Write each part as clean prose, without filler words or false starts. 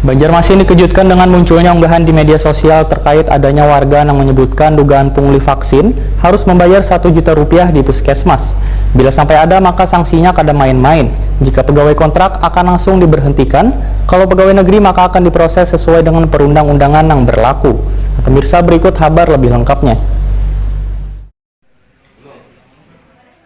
Banjarmasin dikejutkan dengan munculnya unggahan di media sosial terkait adanya warga yang menyebutkan dugaan pungli vaksin harus membayar 1 juta rupiah di puskesmas. Bila sampai ada, maka sanksinya kada main-main. Jika pegawai kontrak akan langsung diberhentikan, kalau pegawai negeri maka akan diproses sesuai dengan perundang-undangan yang berlaku. Pemirsa, berikut kabar lebih lengkapnya.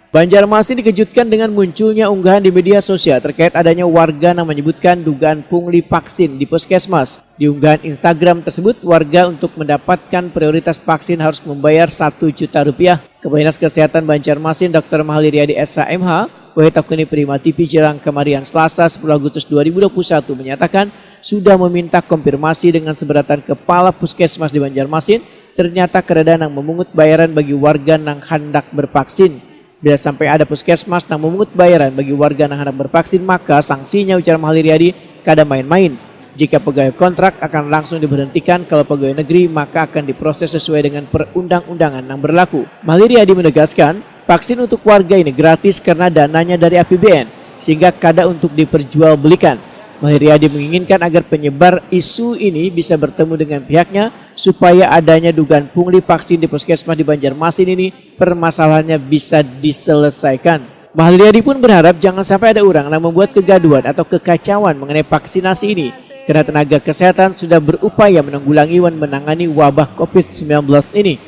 Banjarmasin dikejutkan dengan munculnya unggahan di media sosial terkait adanya warga yang menyebutkan dugaan pungli vaksin di puskesmas. Di unggahan Instagram tersebut, warga untuk mendapatkan prioritas vaksin harus membayar 1 juta rupiah. Kepala Dinas Kesehatan Banjarmasin Dr. Mahalir Riyadi SHMH, Wahid Prima TV Jelang Kemarian Selasa 10 Agustus 2021 menyatakan sudah meminta konfirmasi dengan seberatan kepala puskesmas di Banjarmasin, ternyata keadaan yang memungut bayaran bagi warga yang hendak bervaksin. Bila sampai ada puskesmas yang memungut bayaran bagi warga yang hendak bervaksin, maka sanksinya, ujar Mahalir Riyadi, kada main-main. Jika pegawai kontrak akan langsung diberhentikan, kalau pegawai negeri maka akan diproses sesuai dengan perundang-undangan yang berlaku. Mahalir Riyadi menegaskan, vaksin untuk warga ini gratis karena dananya dari APBN, sehingga kada untuk diperjualbelikan. Mahalir Riyadi menginginkan agar penyebar isu ini bisa bertemu dengan pihaknya supaya adanya dugaan pungli vaksin di puskesmas di Banjarmasin ini permasalahannya bisa diselesaikan. Mahalir Riyadi pun berharap jangan sampai ada orang yang membuat kegaduhan atau kekacauan mengenai vaksinasi ini, karena tenaga kesehatan sudah berupaya menanggulangi dan menangani wabah COVID-19 ini.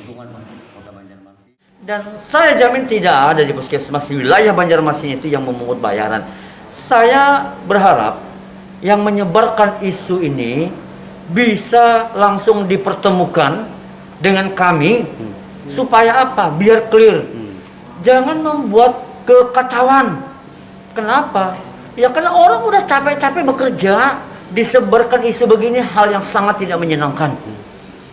Dan saya jamin tidak ada di puskesmas di wilayah Banjarmasin itu yang memungut bayaran. Saya berharap yang menyebarkan isu ini bisa langsung dipertemukan dengan kami supaya apa? Biar clear. Jangan membuat kekacauan. Kenapa? Ya karena orang udah capek-capek bekerja, disebarkan isu begini hal yang sangat tidak menyenangkan.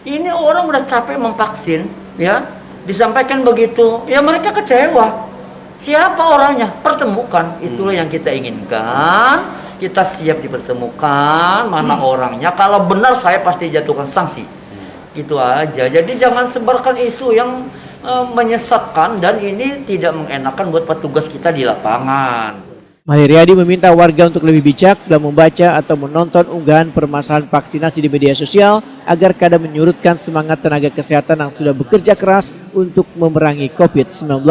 Ini orang udah capek memvaksin, ya, disampaikan begitu, ya mereka kecewa. Siapa orangnya? Pertemukan. Itulah yang kita inginkan. Kita siap dipertemukan mana orangnya. Kalau benar saya pasti jatuhkan sanksi. Gitu aja. Jadi jangan sebarkan isu yang menyesatkan dan ini tidak mengenakan buat petugas kita di lapangan. Mahalir Riyadi meminta warga untuk lebih bijak dalam membaca atau menonton unggahan permasalahan vaksinasi di media sosial agar kada menyurutkan semangat tenaga kesehatan yang sudah bekerja keras untuk memerangi COVID-19.